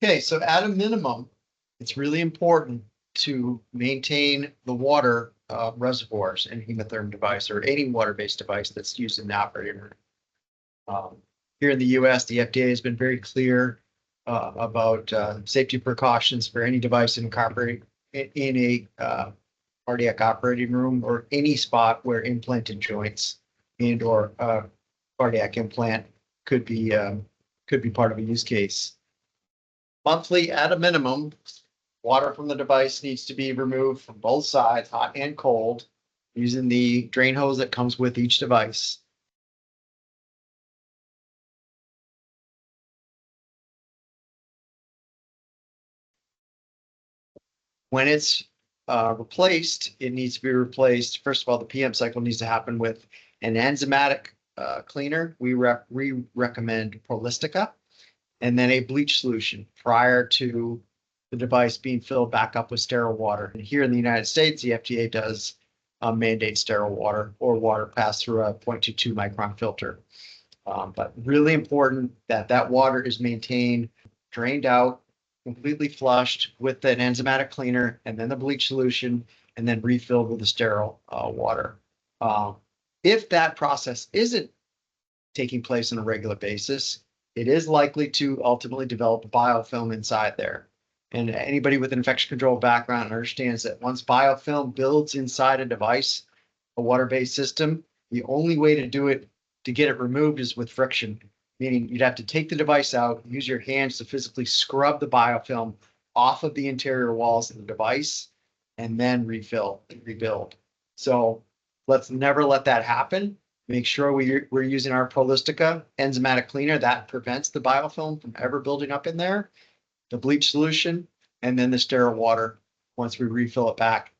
Okay, so at a minimum, it's really important to maintain the water reservoirs in a Hemotherm device or any water-based device that's used in the operating room. Here in the US, the FDA has been very clear about safety precautions for any device incorporated in a cardiac operating room or any spot where implanted joints and or cardiac implant could be part of a use case. Monthly, at a minimum, water from the device needs to be removed from both sides, hot and cold, using the drain hose that comes with each device. When it's replaced, it needs to be replaced. First of all, the PM cycle needs to happen with an enzymatic cleaner. We recommend Prolistica, and then a bleach solution prior to the device being filled back up with sterile water. And here in the United States, the FDA does mandate sterile water or water passed through a 0.22 micron filter. But really important that that water is maintained, drained out, completely flushed with an enzymatic cleaner and then the bleach solution, and then refilled with the sterile water. If that process isn't taking place on a regular basis, it is likely to ultimately develop a biofilm inside there. And anybody with an infection control background understands that once biofilm builds inside a device, a water-based system, the only way to do it, to get it removed, is with friction, meaning you'd have to take the device out, use your hands to physically scrub the biofilm off of the interior walls of the device, and then rebuild. So let's never let that happen. Make sure we're using our Prolistica enzymatic cleaner that prevents the biofilm from ever building up in there, the bleach solution, and then the sterile water once we refill it back